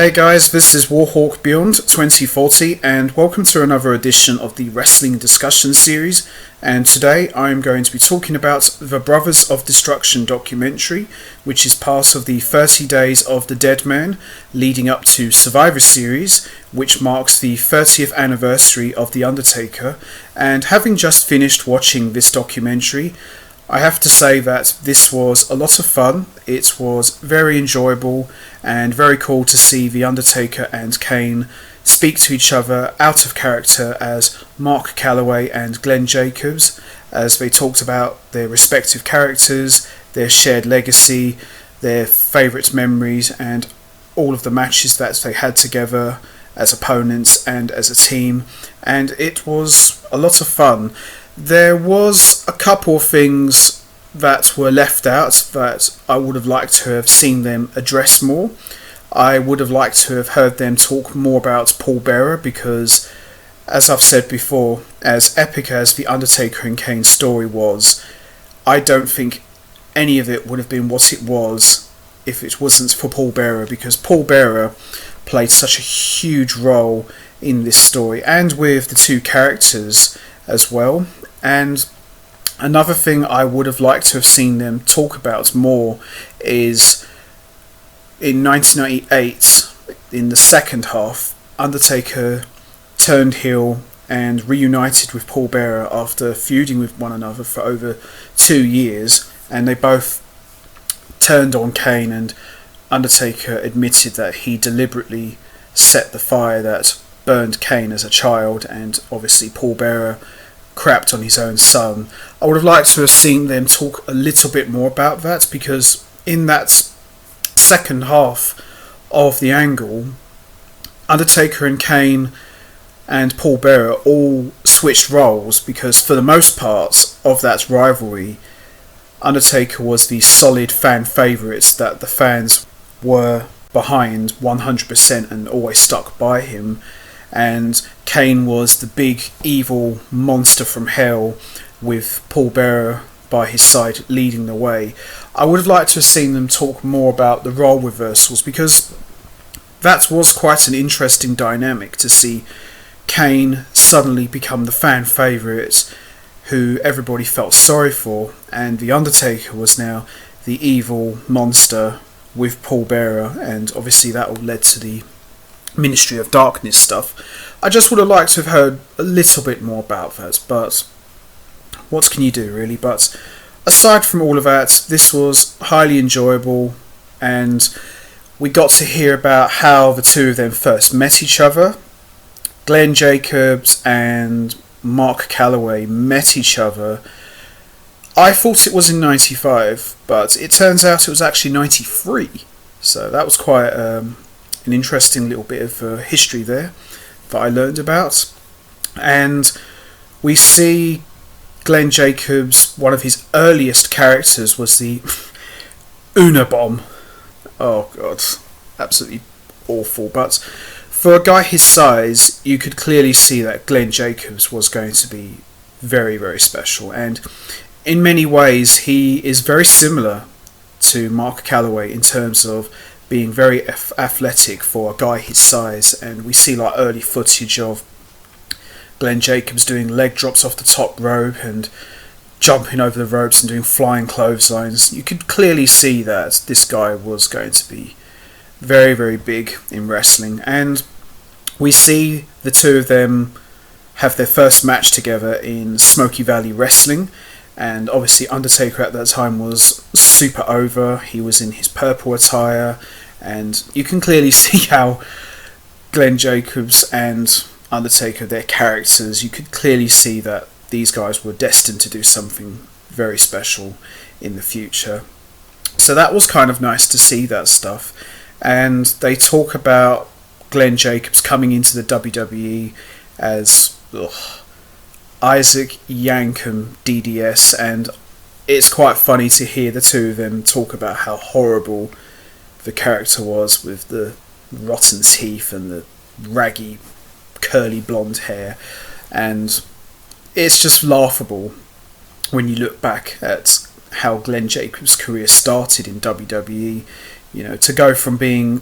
Hey guys, this is Warhawk Beyond 2040 and welcome to another edition of the Wrestling Discussion Series, and today I'm going to be talking about the Brothers of Destruction documentary, which is part of the 30 Days of the Deadman leading up to Survivor Series, which marks the 30th anniversary of The Undertaker. And having just finished watching this documentary, I have to say that this was a lot of fun. It was very enjoyable and very cool to see The Undertaker and Kane speak to each other out of character as Mark Calloway and Glenn Jacobs, as they talked about their respective characters, their shared legacy, their favourite memories, and all of the matches that they had together as opponents and as a team. And it was a lot of fun. There was a couple of things that were left out that I would have liked to have seen them address more. I would have liked to have heard them talk more about Paul Bearer because, as I've said before, as epic as The Undertaker and Kane story was, I don't think any of it would have been what it was if it wasn't for Paul Bearer, because Paul Bearer played such a huge role in this story and with the two characters as well. And another thing I would have liked to have seen them talk about more is in 1998, in the second half, Undertaker turned heel and reunited with Paul Bearer after feuding with one another for over 2 years, and they both turned on Kane, and Undertaker admitted that he deliberately set the fire that burned Kane as a child, and obviously Paul Bearer crapped on his own son. I would have liked to have seen them talk a little bit more about that, because in that second half of the angle, Undertaker and Kane and Paul Bearer all switched roles, because for the most part of that rivalry, Undertaker was the solid fan favourite that the fans were behind 100% and always stuck by him, and Kane was the big evil monster from hell with Paul Bearer by his side leading the way. I would have liked to have seen them talk more about the role reversals, because that was quite an interesting dynamic to see Kane suddenly become the fan favourite who everybody felt sorry for, and The Undertaker was now the evil monster with Paul Bearer, and obviously that all led to the Ministry of Darkness stuff. I just would have liked to have heard a little bit more about that, but what can you do really? But aside from all of that, this was highly enjoyable, and we got to hear about how the two of them first met each other. Glenn Jacobs and Mark Calloway met each other. I thought it was in 95, but it turns out it was actually 93, so that was quite an interesting little bit of history there that I learned about. And we see Glenn Jacobs, one of his earliest characters was the Unabomb. Oh god, absolutely awful. But for a guy his size, you could clearly see that Glenn Jacobs was going to be very, very special. And in many ways, he is very similar to Mark Calloway in terms of being very athletic for a guy his size, and we see like early footage of Glenn Jacobs doing leg drops off the top rope and jumping over the ropes and doing flying clotheslines. You could clearly see that this guy was going to be very, very big in wrestling, and we see the two of them have their first match together in Smoky Valley Wrestling. And obviously Undertaker at that time was super over. He was in his purple attire, and you can clearly see how Glenn Jacobs and Undertaker, their characters, you could clearly see that these guys were destined to do something very special in the future. So that was kind of nice to see that stuff. And they talk about Glenn Jacobs coming into the WWE as Isaac Yankem DDS, and it's quite funny to hear the two of them talk about how horrible the character was with the rotten teeth and the raggy curly blonde hair, and it's just laughable when you look back at how Glenn Jacobs' career started in WWE. You know, to go from being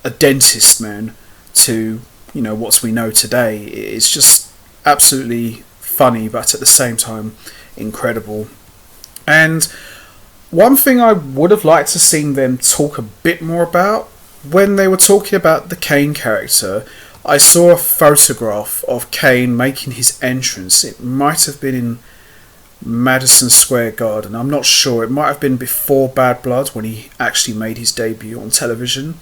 a dentist man to, what we know today. It's just absolutely funny, but at the same time incredible. And one thing I would have liked to seen them talk a bit more about, when they were talking about the Kane character, I saw a photograph of Kane making his entrance. It might have been in Madison Square Garden. I'm not sure. It might have been before Bad Blood, when he actually made his debut on television.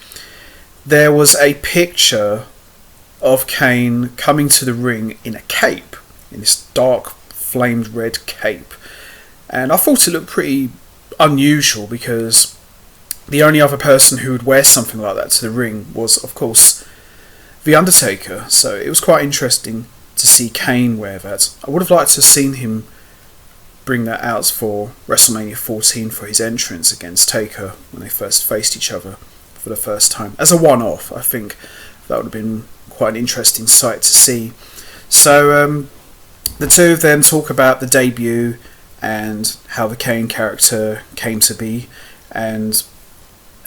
There was a picture of Kane coming to the ring in a cape, in this dark flamed red cape. And I thought it looked pretty unusual, because the only other person who would wear something like that to the ring was, of course, The Undertaker. So it was quite interesting to see Kane wear that. I would have liked to have seen him bring that out for WrestleMania 14 for his entrance against Taker when they first faced each other for the first time. As a one-off, I think that would have been quite an interesting sight to see. So the two of them talk about the debut and how the Kane character came to be. And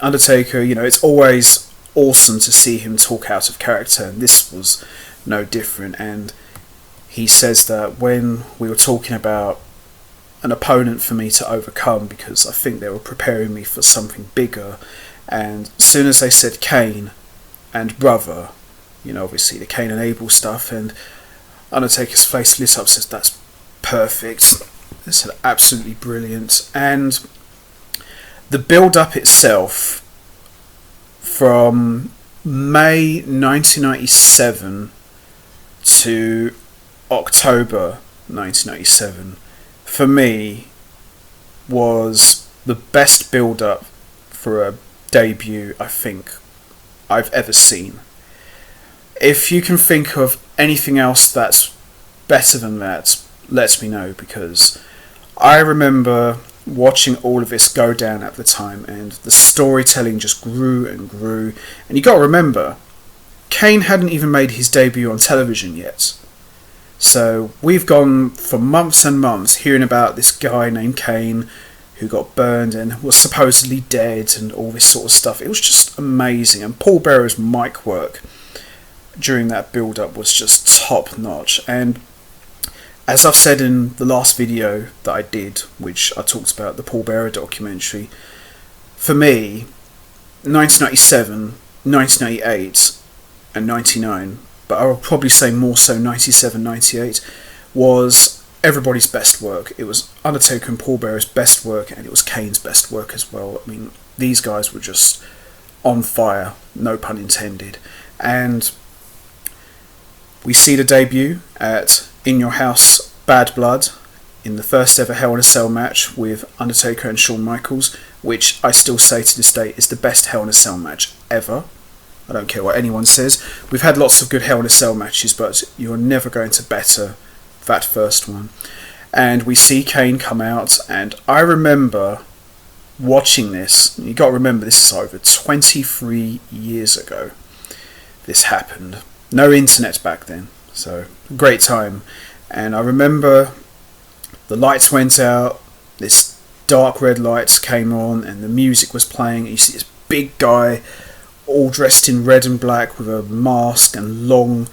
Undertaker, it's always awesome to see him talk out of character, and this was no different. And he says that when we were talking about an opponent for me to overcome, because I think they were preparing me for something bigger, and as soon as they said Kane and brother, obviously the Kane and Abel stuff, and Undertaker's face lit up, says that's perfect. It's absolutely brilliant. And the build-up itself, from May 1997 to October 1997, for me, was the best build-up for a debut I think I've ever seen. If you can think of anything else that's better than that, let me know, because I remember watching all of this go down at the time, and the storytelling just grew and grew. And you got to remember, Kane hadn't even made his debut on television yet. So we've gone for months and months hearing about this guy named Kane who got burned and was supposedly dead and all this sort of stuff. It was just amazing. And Paul Bearer's mic work during that build-up was just top notch. And as I've said in the last video that I did, which I talked about the Paul Bearer documentary, for me, 1997, 1998 and 99, but I would probably say more so 97, 98, was everybody's best work. It was Undertaker and Paul Bearer's best work, and it was Kane's best work as well. I mean, these guys were just on fire, no pun intended. And we see the debut at In Your House Bad Blood in the first ever Hell in a Cell match with Undertaker and Shawn Michaels, which I still say to this day is the best Hell in a Cell match ever. I don't care what anyone says. We've had lots of good Hell in a Cell matches, but you're never going to better that first one. And we see Kane come out, and I remember watching this. You got to remember, this is over 23 years ago this happened. No internet back then, so great time. And I remember the lights went out, this dark red lights came on, and the music was playing, and you see this big guy all dressed in red and black with a mask and long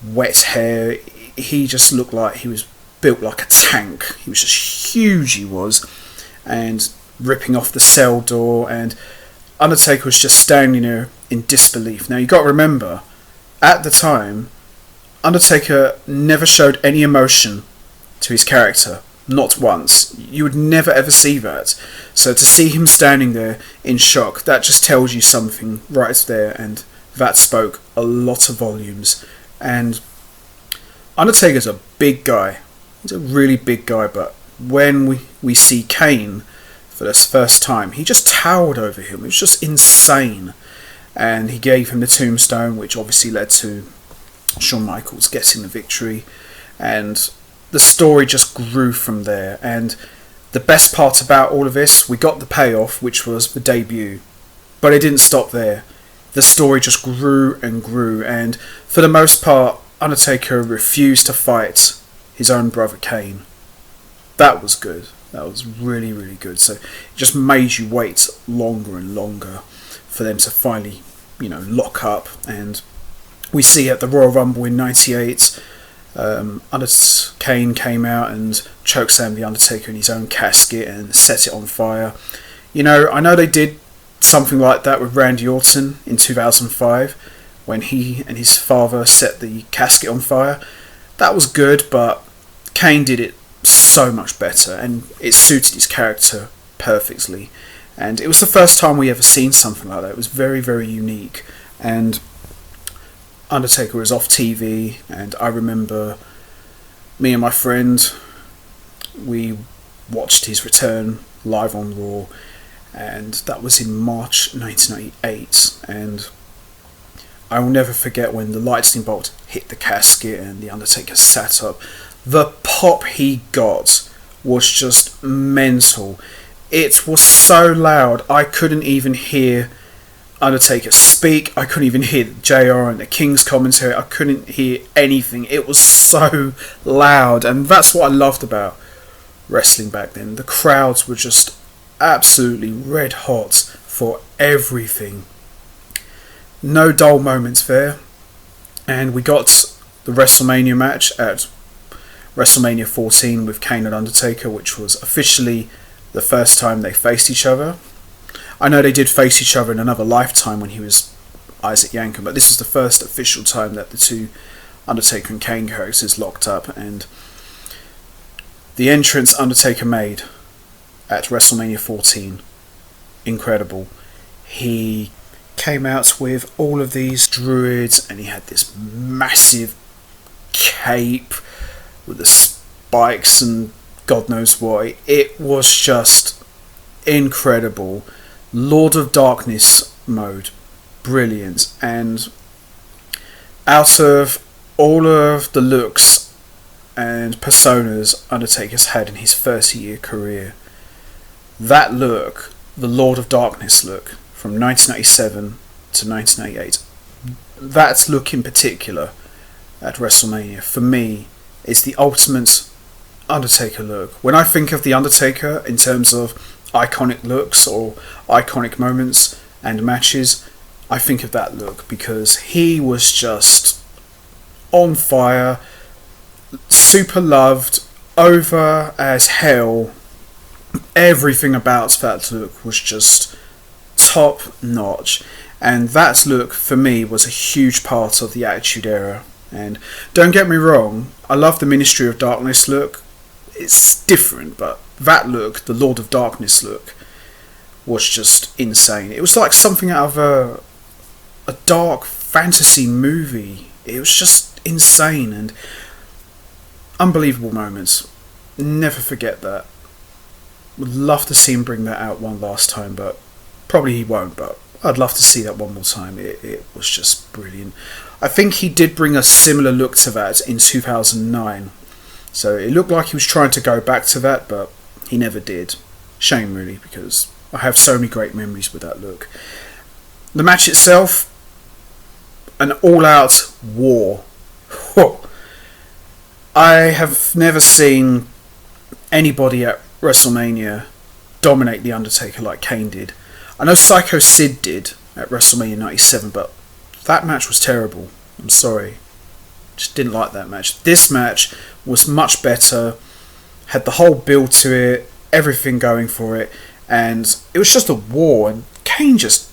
wet hair. He just looked like he was built like a tank. He was just huge, he was, and ripping off the cell door, and Undertaker was just standing there in disbelief. Now you got to remember, at the time, Undertaker never showed any emotion to his character, not once. You would never ever see that. So to see him standing there in shock, that just tells you something right there, and that spoke a lot of volumes. And Undertaker's a big guy. He's a really big guy, but when we see Kane for this first time, he just towered over him. It was just insane. And he gave him the tombstone, which obviously led to Shawn Michaels getting the victory. And the story just grew from there. And the best part about all of this, we got the payoff, which was the debut. But it didn't stop there. The story just grew and grew. And for the most part, Undertaker refused to fight his own brother Kane. That was good. That was really, really good. So it just made you wait longer and longer for them to finally, lock up, and we see at the Royal Rumble in '98, Kane came out and chokeslammed the Undertaker in his own casket and set it on fire. I know they did something like that with Randy Orton in 2005 when he and his father set the casket on fire. That was good, but Kane did it so much better, and it suited his character perfectly. And it was the first time we ever seen something like that. It was very, very unique. And Undertaker was off TV, and I remember me and my friend, we watched his return live on Raw, and that was in March 1998. And I will never forget when the lightning bolt hit the casket and the Undertaker sat up. The pop he got was just mental. It was so loud I couldn't even hear Undertaker speak. I couldn't even hear JR and the King's commentary. I couldn't hear anything. It was so loud, and that's what I loved about wrestling back then. The crowds were just absolutely red hot for everything. No dull moments there. And we got the WrestleMania match at WrestleMania 14 with Kane and Undertaker, which was officially the first time they faced each other. I know they did face each other in another lifetime when he was Isaac Yankem, but this was the first official time that the two Undertaker and Kane characters locked up. And the entrance Undertaker made at WrestleMania 14, incredible. He came out with all of these druids, and he had this massive cape with the spikes and God knows what. It was just incredible. Lord of Darkness mode, brilliant. And out of all of the looks and personas Undertaker's had in his 30-year career, that look, the Lord of Darkness look from 1997 to 1998, that look in particular at WrestleMania, for me, is the ultimate Undertaker look. When I think of the Undertaker in terms of iconic looks or iconic moments and matches, I think of that look, because he was just on fire, super loved, over as hell. Everything about that look was just top notch, and that look for me was a huge part of the Attitude Era. And don't get me wrong, I love the Ministry of Darkness look. It's different, but that look, the Lord of Darkness look, was just insane. It was like something out of a dark fantasy movie. It was just insane and unbelievable moments. Never forget that. Would love to see him bring that out one last time, but probably he won't, but I'd love to see that one more time. It was just brilliant. I think he did bring a similar look to that in 2009. So it looked like he was trying to go back to that, but he never did. Shame, really, because I have so many great memories with that look. The match itself, an all-out war. I have never seen anybody at WrestleMania dominate The Undertaker like Kane did. I know Psycho Sid did at WrestleMania 97, but that match was terrible. I'm sorry. Just didn't like that match. This match was much better, had the whole build to it, everything going for it, and it was just a war, and Kane just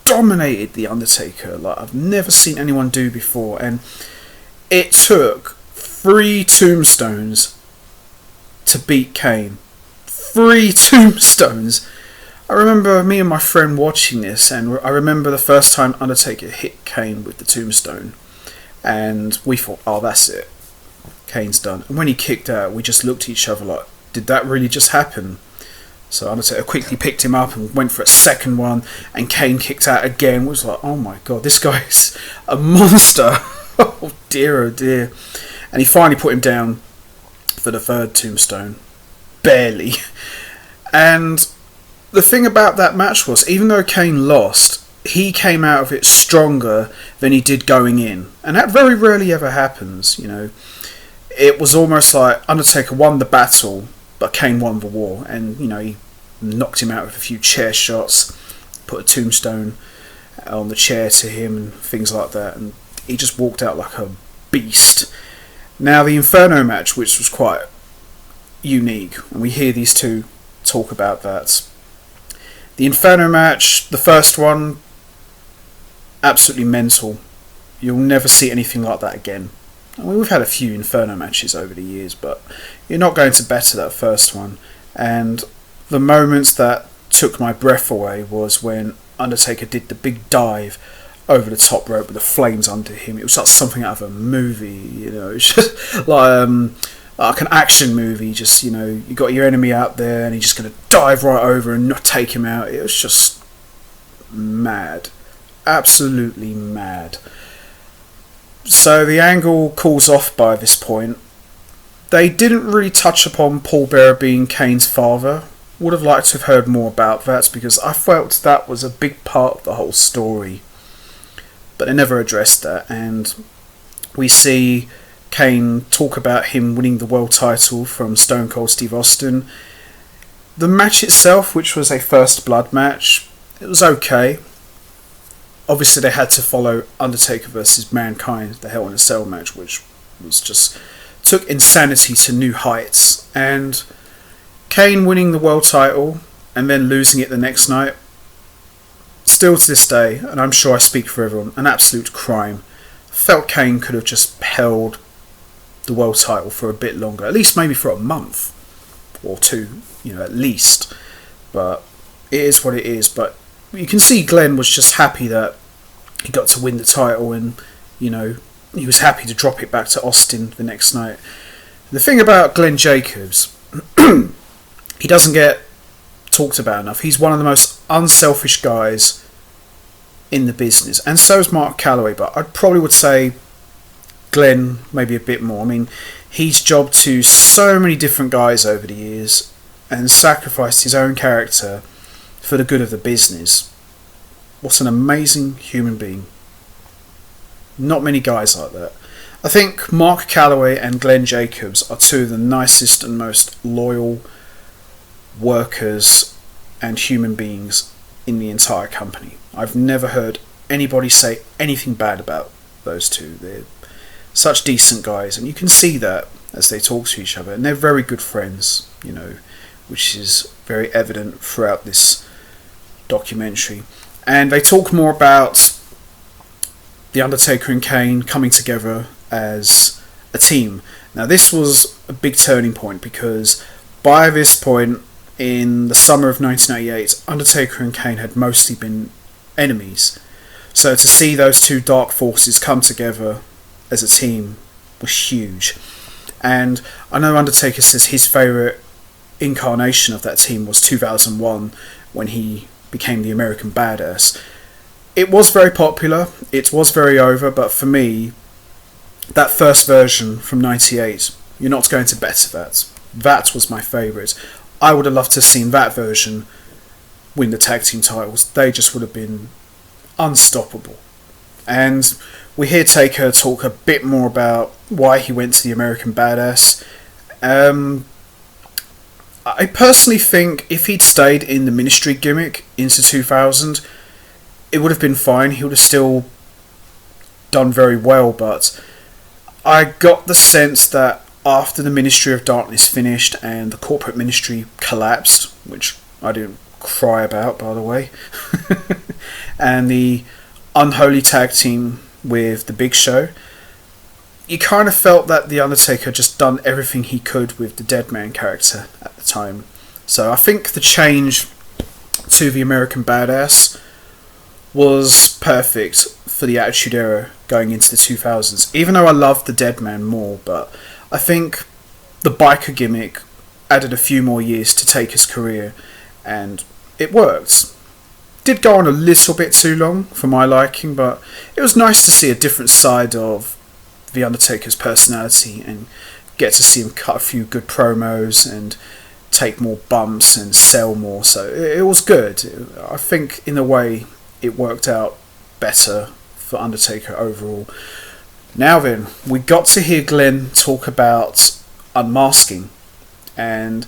dominated The Undertaker like I've never seen anyone do before. And it took 3 tombstones to beat Kane. 3 tombstones. I remember me and my friend watching this, and I remember the first time Undertaker hit Kane with the tombstone, and we thought, oh, that's it, Kane's done. And when he kicked out, we just looked at each other like, did that really just happen? So Undertaker quickly picked him up and went for a second one, and Kane kicked out again. It was like, oh my god, this guy's a monster. Oh dear, oh dear. And he finally put him down for the 3rd tombstone. Barely. And the thing about that match was, even though Kane lost, he came out of it stronger than he did going in. And that very rarely ever happens, you know. It was almost like Undertaker won the battle, but Kane won the war. And, you know, he knocked him out with a few chair shots, put a tombstone, on the chair to him and things like that, and he just walked out like a beast. Now the Inferno match, which was quite unique, and we hear these two talk about that. The Inferno match, the first one, absolutely mental. You'll never see anything like that again. I mean, we've had a few Inferno matches over the years, but you're not going to better that first one. And the moments that took my breath away was when Undertaker did the big dive over the top rope with the flames under him. It was like something out of a movie, you know. It's just like an action movie. Just, you know, you got your enemy out there and he's just going to dive right over and not take him out. It was just mad, absolutely mad. So the angle calls off by this point. They didn't really touch upon Paul Bearer being Kane's father. Would have liked to have heard more about that, because I felt that was a big part of the whole story. But they never addressed that, and we see Kane talk about him winning the world title from Stone Cold Steve Austin. The match itself, which was a first blood match, it was okay. Obviously they had to follow Undertaker versus Mankind, the Hell in a Cell match, which was just took insanity to new heights. And Kane winning the world title and then losing it the next night, still to this day, and I'm sure I speak for everyone, an absolute crime. Felt Kane could have just held the world title for a bit longer, at least maybe for a month or two, you know, at least. But it is what it is. But you can see Glenn was just happy that he got to win the title, and, you know, he was happy to drop it back to Austin the next night. The thing about Glenn Jacobs, he doesn't get talked about enough. He's one of the most unselfish guys in the business, and so is Mark Calloway, but I probably would say Glenn maybe a bit more. I mean, he's jobbed to so many different guys over the years and sacrificed his own character for the good of the business. What an amazing human being. Not many guys like that. I think Mark Calloway and Glenn Jacobs are two of the nicest and most loyal workers and human beings in the entire company. I've never heard anybody say anything bad about those two. They're such decent guys, and you can see that as they talk to each other, and they're very good friends, you know, which is very evident throughout this documentary. And they talk more about The Undertaker and Kane coming together as a team. Now this was a big turning point, because by this point in the summer of 1988, Undertaker and Kane had mostly been enemies. So to see those two dark forces come together as a team was huge. And I know Undertaker says his favourite incarnation of that team was 2001, when he became the American Badass. It was very popular, it was very over, but for me, that first version from 98, you're not going to better that. That was my favourite. I would have loved to have seen that version win the tag team titles. They just would have been unstoppable. And we hear Taker talk a bit more about why he went to the American Badass. I personally think if he'd stayed in the Ministry gimmick into 2000, it would have been fine. He would have still done very well, but I got the sense that after the Ministry of Darkness finished and the corporate ministry collapsed, which I didn't cry about, by the way, and the unholy tag team with the Big Show, you kind of felt that The Undertaker just done everything he could with the Deadman character at the time. So I think the change to the American Badass was perfect for the Attitude Era going into the 2000s. Even though I loved the Deadman more, but I think the biker gimmick added a few more years to Taker's career, and it worked. Did go on a little bit too long for my liking, but it was nice to see a different side of The Undertaker's personality and get to see him cut a few good promos and take more bumps and sell more. So it was good. I think in a way it worked out better for Undertaker overall. Now then, we got to hear Glenn talk about unmasking, and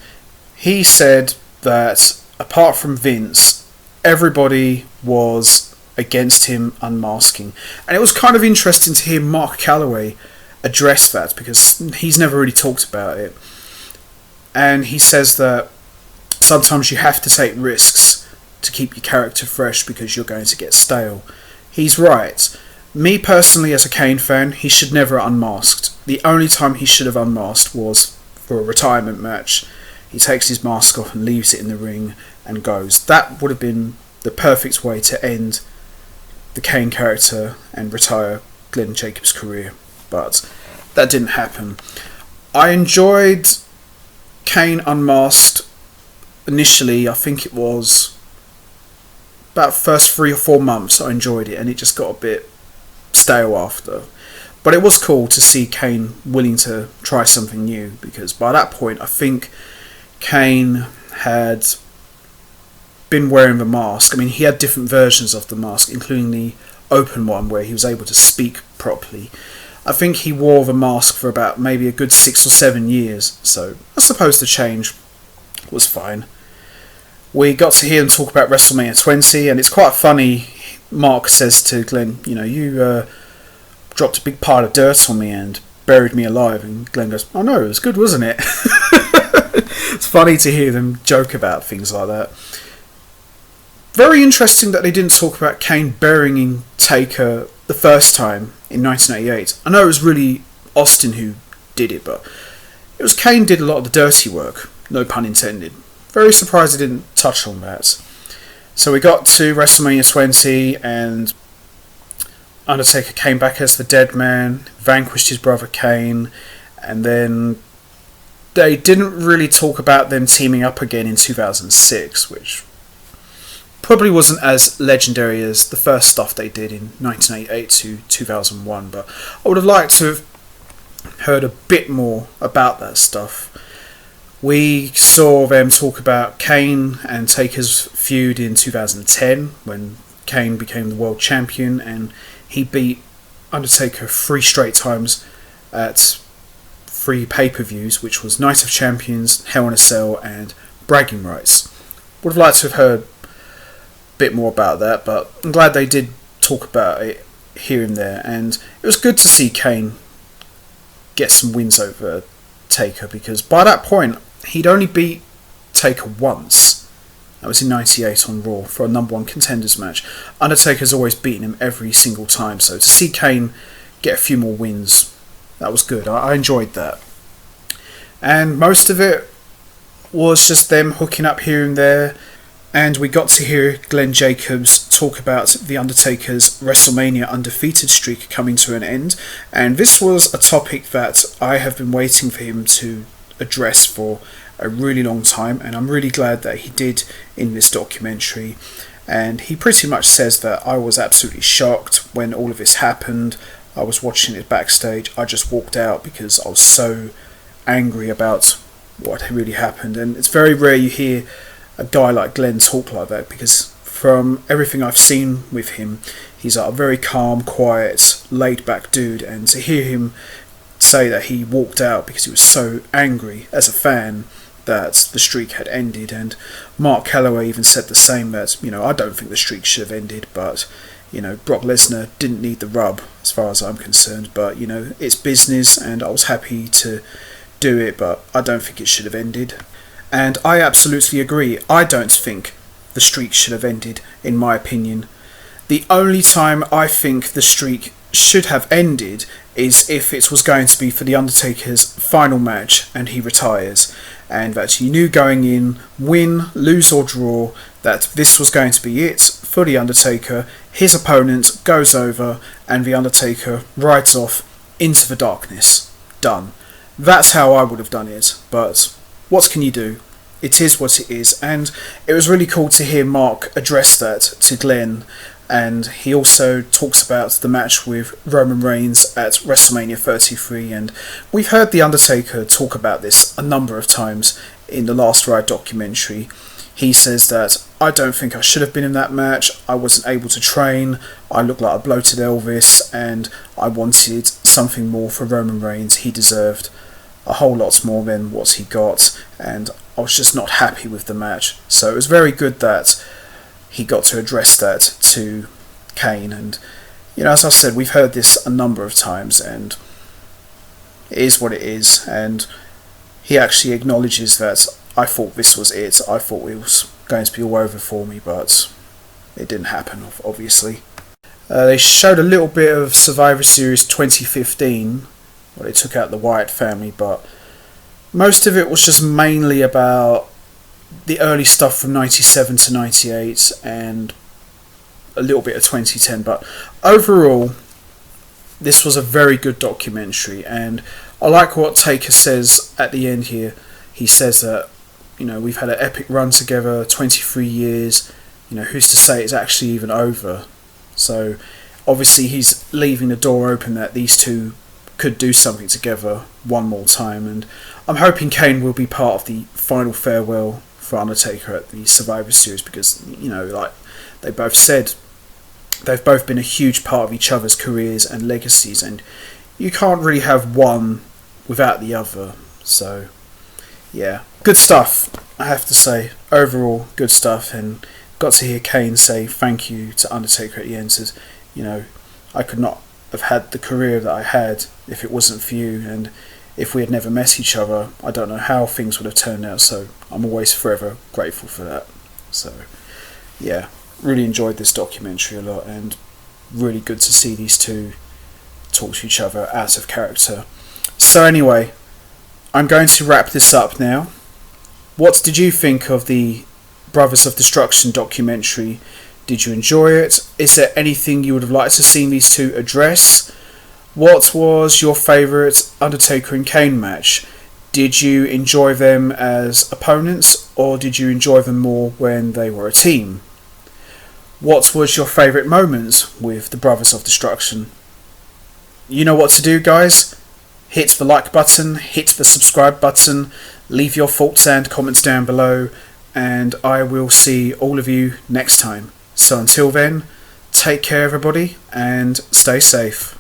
he said that apart from Vince, everybody was against him unmasking. And it was kind of interesting to hear Mark Calloway address that, because he's never really talked about it. And he says that sometimes you have to take risks to keep your character fresh because you're going to get stale. He's right. Me personally, as a Kane fan, he should never have unmasked. The only time he should have unmasked was for a retirement match. He takes his mask off and leaves it in the ring and goes. That would have been the perfect way to end the Kane character and retire Glenn Jacobs' career. But that didn't happen. I enjoyed Kane unmasked initially. I think it was about first 3 or 4 months I enjoyed it, and it just got a bit stale after. But it was cool to see Kane willing to try something new, because by that point I think Kane had been wearing the mask. I mean, he had different versions of the mask, including the open one where he was able to speak properly. I think he wore the mask for about maybe a good 6 or 7 years, so I suppose the change was fine. We got to hear him talk about WrestleMania 20, and it's quite funny. Mark says to Glenn, you dropped a big pile of dirt on me and buried me alive, and Glenn goes, oh no, it was good, wasn't it? It's funny to hear them joke about things like that. Very interesting that they didn't talk about Kane burying Taker the first time in 1988. I know it was really Austin who did it, but it was Kane did a lot of the dirty work, no pun intended. Very surprised they didn't touch on that. So we got to WrestleMania 20, and Undertaker came back as the Deadman, vanquished his brother Kane, and then they didn't really talk about them teaming up again in 2006, which probably wasn't as legendary as the first stuff they did in 1988 to 2001, but I would have liked to have heard a bit more about that stuff. We saw them talk about Kane and Taker's feud in 2010 when Kane became the world champion, and he beat Undertaker 3 straight times at 3 pay-per-views, which was Night of Champions, Hell in a Cell and Bragging Rights. Would have liked to have heard a bit more about that, but I'm glad they did talk about it here and there, and it was good to see Kane get some wins over Taker, because by that point he'd only beat Taker once. That was in 98 on Raw for a number 1 contenders match. Undertaker's always beaten him every single time, so to see Kane get a few more wins, that was good. I enjoyed that. And most of it was just them hooking up here and there, and we got to hear Glenn Jacobs talk about The Undertaker's WrestleMania undefeated streak coming to an end, and this was a topic that I have been waiting for him to address for a really long time, and I'm really glad that he did in this documentary. And he pretty much says that I was absolutely shocked when all of this happened. I was watching it backstage, I just walked out because I was so angry about what really happened. And it's very rare you hear a guy like Glenn talk like that, because from everything I've seen with him, he's a very calm, quiet, laid back dude, and to hear him say that he walked out because he was so angry as a fan that the streak had ended. And Mark Calloway even said the same, that I don't think the streak should have ended, but Brock Lesnar didn't need the rub as far as I'm concerned, but it's business and I was happy to do it, but I don't think it should have ended. And I absolutely agree. I don't think the streak should have ended, in my opinion. The only time I think the streak should have ended is if it was going to be for The Undertaker's final match and he retires, and that you knew going in, win, lose or draw, that this was going to be it for The Undertaker. His opponent goes over and The Undertaker rides off into the darkness. Done. That's how I would have done it, but what can you do? It is what it is, and it was really cool to hear Mark address that to Glenn. And he also talks about the match with Roman Reigns at WrestleMania 33, and we've heard The Undertaker talk about this a number of times in the Last Ride documentary. He says that, I don't think I should have been in that match, I wasn't able to train, I looked like a bloated Elvis, and I wanted something more for Roman Reigns. He deserved a whole lot more than what he got, and I was just not happy with the match. So it was very good that he got to address that to Kane. And, you know, as I said, we've heard this a number of times, and it is what it is. And he actually acknowledges that I thought this was it. I thought it was going to be all over for me, but it didn't happen, obviously. They showed a little bit of Survivor Series 2015, where they took out the Wyatt family, but most of it was just mainly about the early stuff from 97 to 98 and a little bit of 2010. But overall, this was a very good documentary, and I like what Taker says at the end here. He says that, you know, we've had an epic run together, 23 years, you know, who's to say it's actually even over? So obviously he's leaving the door open that these two could do something together one more time, and I'm hoping Kane will be part of the final farewell for Undertaker at the Survivor Series, because, you know, like they both said, they've both been a huge part of each other's careers and legacies, and you can't really have one without the other. So yeah, good stuff, I have to say. Overall, good stuff, and got to hear Kane say thank you to Undertaker at the end. Says, you know, I could not have had the career that I had if it wasn't for you, and if we had never met each other, I don't know how things would have turned out. So I'm always forever grateful for that. So yeah, really enjoyed this documentary a lot, and really good to see these two talk to each other out of character. So anyway, I'm going to wrap this up now. What did you think of the Brothers of Destruction documentary? Did you enjoy it? Is there anything you would have liked to see these two address? What was your favourite Undertaker and Kane match? Did you enjoy them as opponents, or did you enjoy them more when they were a team? What was your favourite moment with the Brothers of Destruction? You know what to do, guys. Hit the like button, hit the subscribe button, leave your thoughts and comments down below, and I will see all of you next time. So until then, take care everybody, and stay safe.